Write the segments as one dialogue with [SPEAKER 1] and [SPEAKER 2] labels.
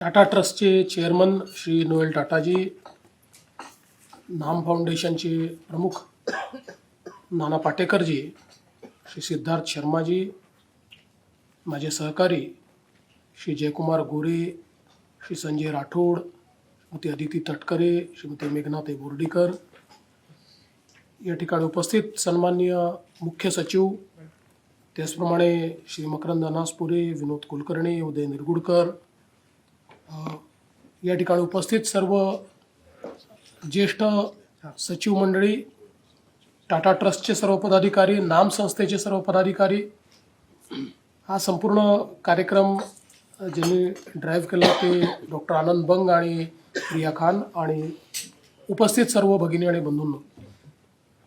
[SPEAKER 1] टाटा ट्रस्टचे chairman Shri Noel टाटाजी, नाम फाउंडेशनचे प्रमुख नाना पाटेकरजी, श्री सिद्धार्थ शर्माजी, माझे सहकारी श्री जयकुमार गोरे, श्री संजय राठोड, श्रीमती अदिती तटकरे, श्रीमती मेघनाताई बोर्डीकर, या ठिकाणी उपस्थित सन्माननीय मुख्य सचिव, त्याचप्रमाणे श्री मकरंद अनासपुरे, विनोद कुलकर्णी, उदय निरगुडकर, या ठिकाणी उपस्थित सर्व ज्येष्ठ सचिव मंडळी, टाटा ट्रस्टचे सर्व पदाधिकारी, नाम संस्थेचे सर्व पदाधिकारी, हा संपूर्ण कार्यक्रम ज्यांनी ड्राईव्ह केला ते डॉक्टर आनंद बंग आणि प्रिया खान आणि उपस्थित सर्व भगिनी आणि बंधूंनो,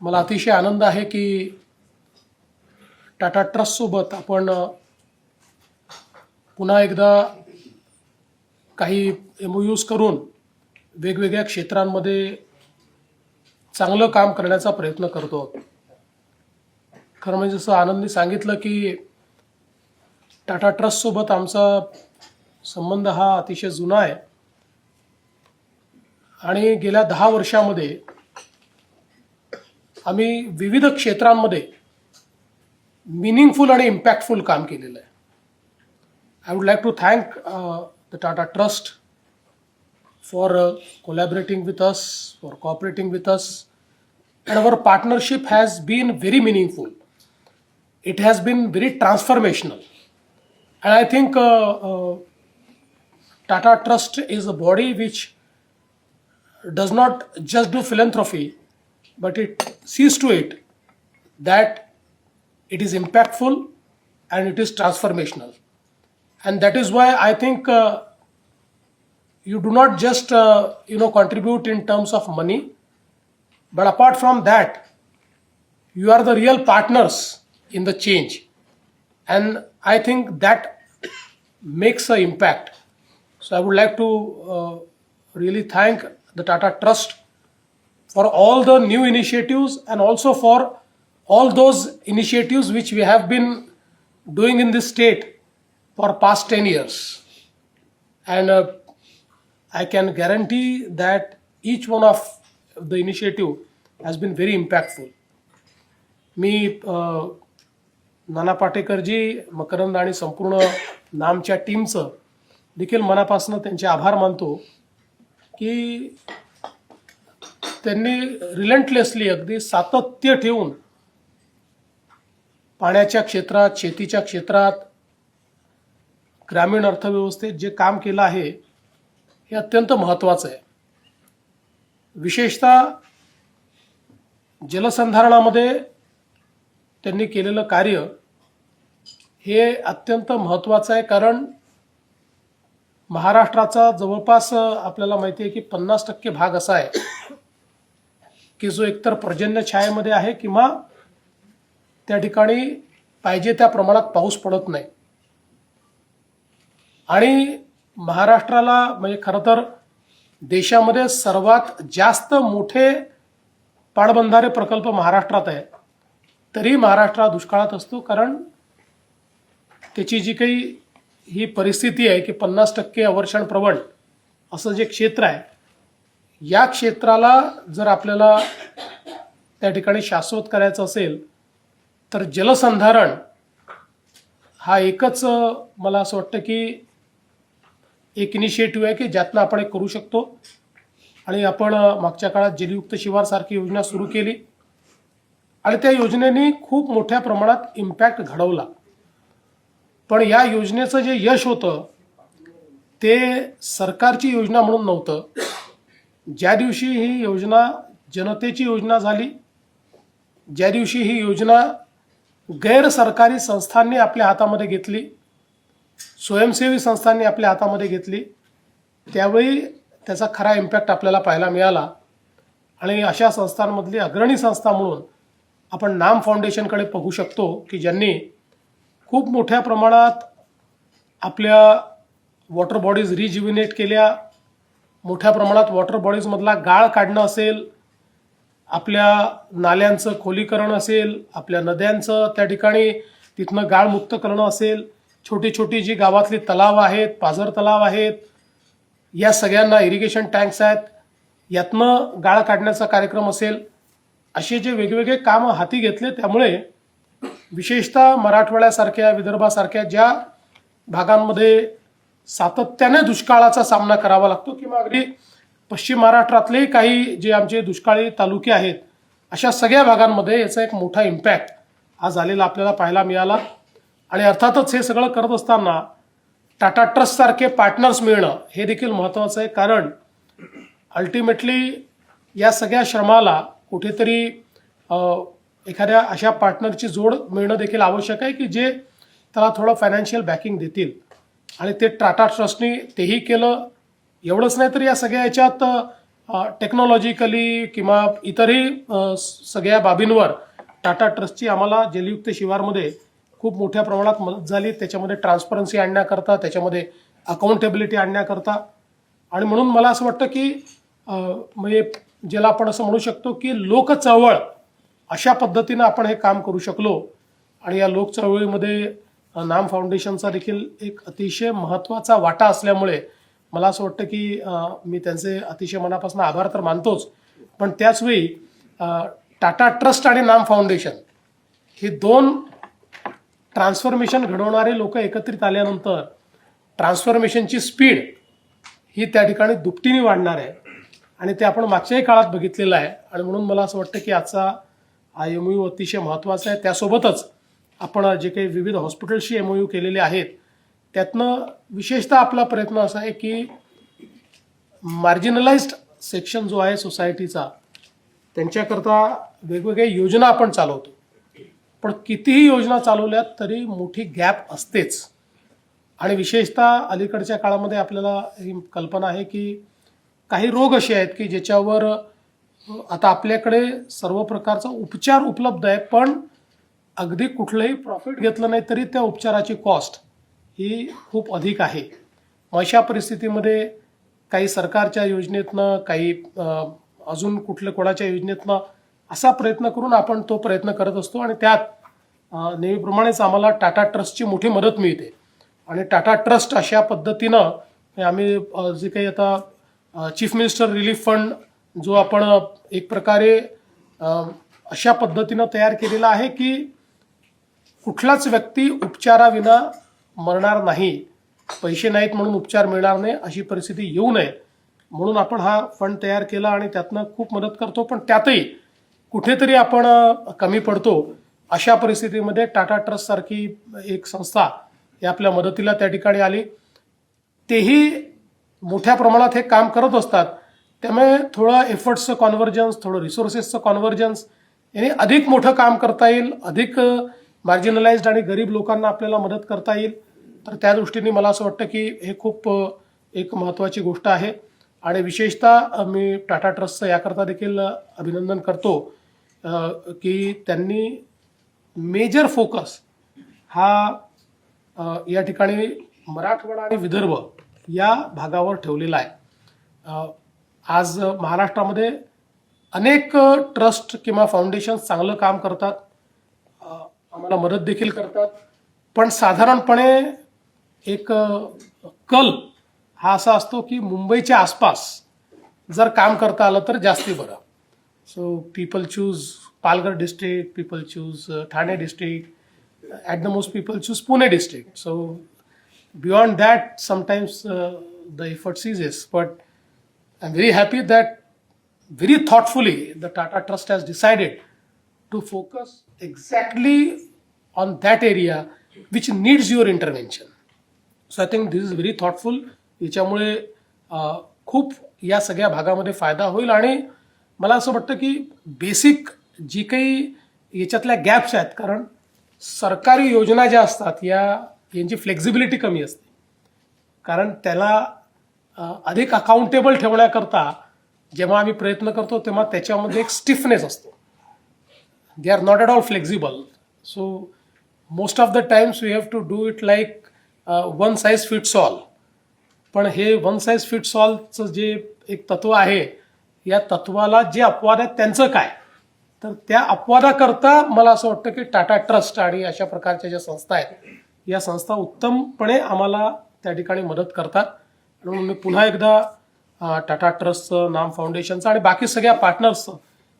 [SPEAKER 1] मला अतिशय आनंद आहे की टाटा ट्रस्टसोबत आपण पुन्हा एकदा काही MOUs करून वेगवेगळ्या क्षेत्रांमध्ये चांगलं काम करण्याचा प्रयत्न करतो आहोत. खरं म्हणजे जसं आनंदने सांगितलं की टाटा ट्रस्टसोबत आमचा संबंध हा अतिशय जुना आहे आणि गेल्या 10 वर्षामध्ये आम्ही विविध क्षेत्रांमध्ये मिनिंगफुल आणि इम्पॅक्टफुल काम केलेलं आहे. I would like to thank the Tata Trust for collaborating with us, for cooperating with us, and our partnership has been very meaningful. It has been very transformational, and I think Tata Trust is a body which does not just do philanthropy, but it sees to it that it is impactful and it is transformational. And that is why I think you do not just contribute in terms of money, but apart from that, you are the real partners in the change, and I think that makes an impact. So I would like to really thank the Tata Trust for all the new initiatives and also for all those initiatives which we have been doing in this state for past 10 years, and I can guarantee that each one of the initiative has been very impactful. मी नाना पाटेकरजी, मकरंद आणि संपूर्ण नामच्या टीमचं देखील मनापासून त्यांचे आभार मानतो की त्यांनी relentlessly अगदी सातत्य ठेवून पाण्याच्या क्षेत्रात, शेतीच्या क्षेत्रात, ग्रामीण अर्थव्यवस्थेत जे काम केलं आहे हे अत्यंत महत्त्वाचं आहे. विशेषतः जलसंधारणामध्ये त्यांनी केलेलं कार्य हे अत्यंत महत्त्वाचं आहे, कारण महाराष्ट्राचा जवळपास आपल्याला माहिती आहे की 50% भाग असा आहे की जो एकतर पर्जन्य छायेमध्ये आहे किंवा त्या ठिकाणी पाहिजे त्या प्रमाणात पाऊस पडत नाही. आणि महाराष्ट्राला म्हणजे खरं तर देशामध्ये सर्वात जास्त मोठे पाटबंधारे प्रकल्प महाराष्ट्रात आहे, तरी महाराष्ट्र दुष्काळात असतो, कारण त्याची जी काही ही परिस्थिती आहे की 50% अवर्षण प्रवण असं जे क्षेत्र आहे, या क्षेत्राला जर आपल्याला त्या ठिकाणी शाश्वत करायचं असेल तर जलसंधारण हा एकच मला असं वाटतं की एक इनिशिएटिव्ह आहे की ज्यातनं आपण एक करू शकतो. आणि आपण मागच्या काळात जलयुक्त शिवार सारखी योजना सुरू केली आणि त्या योजनेने खूप मोठ्या प्रमाणात इम्पॅक्ट घडवला. पण या योजनेचं जे यश होतं ते सरकारची योजना म्हणून नव्हतं. ज्या दिवशी ही योजना जनतेची योजना झाली, ज्या दिवशी ही योजना गैर सरकारी संस्थांनी आपल्या हातामध्ये घेतली, स्वयंसेवी संस्थांनी आपल्या हातामध्ये घेतली, त्यावेळी त्याचा खरा इम्पॅक्ट आपल्याला पाहायला मिळाला. आणि अशा संस्थांमधली अग्रणी संस्था म्हणून आपण नाम फाउंडेशनकडे बघू शकतो की ज्यांनी खूप मोठ्या प्रमाणात आपल्या वॉटर बॉडीज रिज्युविनेट केल्या, मोठ्या प्रमाणात वॉटर बॉडीजमधला गाळ काढणं असेल, आपल्या नाल्यांचं खोलीकरण असेल, आपल्या नद्यांचं त्या ठिकाणी तिथनं गाळमुक्त करणं असेल, छोटी छोटी जी गावातली तलाव आहेत, पाझर तलाव आहेत, या सगळ्यांना इरिगेशन टँक्स आहेत, यातनं गाळ काढण्याचा कार्यक्रम असेल, असे जे वेगवेगळे कामं हाती घेतले. त्यामुळे विशेषतः मराठवाड्यासारख्या, विदर्भासारख्या ज्या भागांमध्ये सातत्याने दुष्काळाचा सामना करावा लागतो, किंवा अगदी पश्चिम महाराष्ट्रातले काही जे आमचे दुष्काळी तालुके आहेत, अशा सगळ्या भागांमध्ये याचा एक मोठा इम्पॅक्ट हा झालेला आपल्याला पाहायला मिळाला. आणि अर्थातच हे सगळं करत असताना टाटा ट्रस्ट सारखे पार्टनर्स मिळणं हे देखील महत्त्वाचं आहे. कारण अल्टिमेटली या सगळ्या श्रमाला कुठेतरी एखाद्या अशा पार्टनरची जोड मिळणं देखील आवश्यक आहे की जे त्याला थोडं फायनान्शियल बॅकिंग देतील. आणि ते टाटा ट्रस्टनी तेही केलं. एवढंच नाही तर या सगळ्या याच्यात टेक्नॉलॉजिकली किंवा इतरही सगळ्या बाबींवर टाटा ट्रस्टची आम्हाला जलयुक्त शिवारमध्ये खूप मोठ्या प्रमाणात मदत झाली. त्याच्यामध्ये ट्रान्सपरन्सी आणण्याकरता, त्याच्यामध्ये अकाउंटेबिलिटी आणण्याकरता. आणि म्हणून मला असं वाटतं की म्हणजे ज्याला आपण असं म्हणू शकतो की लोकचळवळ अशा पद्धतीनं आपण हे काम करू शकलो. आणि या लोकचळवळीमध्ये नाम फाउंडेशनचा देखील एक अतिशय महत्त्वाचा वाटा असल्यामुळे मला असं वाटतं की मी त्यांचे अतिशय मनापासून आभार तर मानतोच, पण त्याचवेळी टाटा ट्रस्ट आणि नाम फाउंडेशन ही दोन ट्रान्सफॉर्मेशन घडवणारे लोक एकत्रित आल्यानंतर ट्रान्सफॉर्मेशनची स्पीड ही त्या ठिकाणी दुपटीने वाढणार आहे. आणि ते आपण मागच्याही काळात बघितलेलं आहे. आणि म्हणून मला असं वाटतं की आजचा हा MOU अतिशय महत्त्वाचा आहे. त्यासोबतच आपण जे काही विविध हॉस्पिटल्सशी MOU केलेले आहेत, त्यातनं विशेषतः आपला प्रयत्न असा आहे की मार्जिनलाइज्ड सेक्शन जो आहे सोसायटीचा, त्यांच्याकरता वेगवेगळ्या योजना आपण चालवतो. पण कितीही योजना चालवल्यात तरी मोठी गॅप असतेच. आणि विशेषतः अलीकडच्या काळामध्ये आपल्याला ही कल्पना आहे की काही रोग असे आहेत की ज्याच्यावर आता आपल्याकडे सर्व प्रकारचा उपचार उपलब्ध आहे, पण अगदी कुठलंही प्रॉफिट घेतलं नाही तरी त्या उपचाराची कॉस्ट ही खूप अधिक आहे. अशा परिस्थितीमध्ये काही सरकारच्या योजनेतनं, काही अजून कोणाच्या योजनेतनं असा प्रयत्न करून आपण तो प्रयत्न करत असतो. आणि त्यात नेहमीप्रमाणेच आम्हाला टाटा ट्रस्टची मोठी मदत मिळते. आणि टाटा ट्रस्ट अशा पद्धतीनं आम्ही जे काही आता चीफ मिनिस्टर रिलीफ फंड जो आपण एक प्रकारे अशा पद्धतीनं तयार केलेला आहे की कुठलाच व्यक्ती उपचाराविना मरणार नाही, पैसे नाहीत म्हणून उपचार मिळणार नाही अशी परिस्थिती येऊ नये म्हणून आपण हा फंड तयार केला आणि त्यातनं खूप मदत करतो. पण त्यातही कुठेतरी आपण कमी पडतो. अशा परिस्थितीमध्ये टाटा ट्रस्ट सारखी एक संस्था ही आपल्या मदतीला त्या ठिकाणी आली. तेही मोठ्या प्रमाणात हे काम करत असतात. त्यामुळे थोडं एफर्ट्सचं कॉन्व्हर्जन्स, थोडं रिसोर्सेसचं कॉन्व्हर्जन्स याने अधिक मोठं काम करता येईल, अधिक मार्जिनलाइज्ड आणि गरीब लोकांना आपल्याला मदत करता येईल. तर त्या दृष्टीने मला असं वाटतं की हे खूप एक महत्त्वाची गोष्ट आहे. आणि विशेषतः मी टाटा ट्रस्टचं याकरता देखील अभिनंदन करतो की त्यांनी मेजर फोकस हा या ठिकाणी मराठवाडा आणि विदर्भ या भागावर ठेवलेला आहे. आज महाराष्ट्रामध्ये अनेक ट्रस्ट किंवा फाउंडेशन्स चांगलं काम करतात, आम्हाला मदत देखील करतात. पण साधारणपणे एक कल हा असा असतो की मुंबईच्या आसपास जर काम करता आलं तर जास्ती बरं. So people choose Palghar district, people choose Thane district, at the most people choose Pune district. So beyond that sometimes the effort ceases. But I'm very happy that very thoughtfully the Tata Trust has decided to focus exactly on that area which needs your intervention. So I think this is very thoughtful. याच्यामुळे खूप या सगळ्या भागामध्ये फायदा होईल. आणि मला असं वाटतं की बेसिक जी काही याच्यातल्या गॅप्स आहेत, कारण सरकारी योजना ज्या असतात यांची फ्लेक्झिबिलिटी कमी असते, कारण त्याला अधिक अकाउंटेबल ठेवण्याकरता जेव्हा आम्ही प्रयत्न करतो तेव्हा त्याच्यामध्ये एक स्टिफनेस असतो. They are not at all flexible. So most of the times we have to do it like one size fits all. पण हे वन साईज फिट्स ऑलचं जे एक तत्व आहे, या तत्वाला जे अपवाद आहेत त्यांचं काय, तर त्या अपवादाकरता मला असं वाटतं की टाटा ट्रस्ट आणि अशा प्रकारच्या ज्या संस्था आहेत, या संस्था उत्तमपणे आम्हाला त्या ठिकाणी मदत करतात. म्हणून मी पुन्हा एकदा टाटा ट्रस्टचं, नाम फाउंडेशनचं आणि बाकी सगळ्या पार्टनर्सचं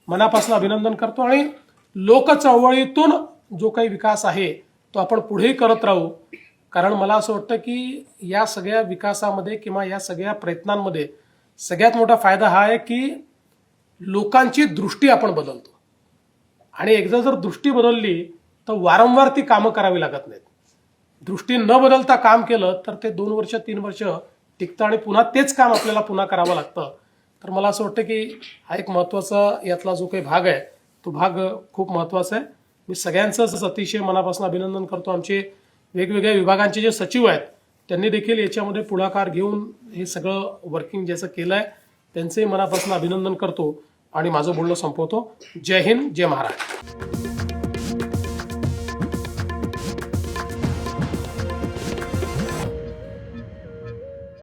[SPEAKER 1] मनापासून अभिनंदन करतो. आणि लोकचळवळीतून जो काही विकास आहे तो आपण पुढेही करत राहू. कारण मला असं वाटतं की या सगळ्या विकासामध्ये किंवा या सगळ्या प्रयत्नांमध्ये सगळ्यात मोठा फायदा हा आहे की लोकांची दृष्टी आपण बदलतो. आणि एकदा जर दृष्टी बदलली तर वारंवार ती कामं करावी लागत नाहीत. दृष्टी न बदलता काम केलं तर ते 2 वर्ष 3 वर्ष टिकतं आणि पुन्हा तेच काम आपल्याला पुन्हा करावं लागतं. तर मला असं वाटतं की हा एक महत्त्वाचा यातला जो काही भाग आहे तो भाग खूप महत्त्वाचा आहे. मी सगळ्यांचंच अतिशय मनापासून अभिनंदन करतो. आमचे वेगवेगळ्या विभागांचे जे सचिव आहेत त्यांनी देखील याच्यामध्ये पुढाकार घेऊन हे सगळं वर्किंग ज्याचं केलं आहे त्यांचंही मनापासून अभिनंदन करतो आणि माझं बोलणं संपवतो. जय हिंद, जय महाराष्ट्र.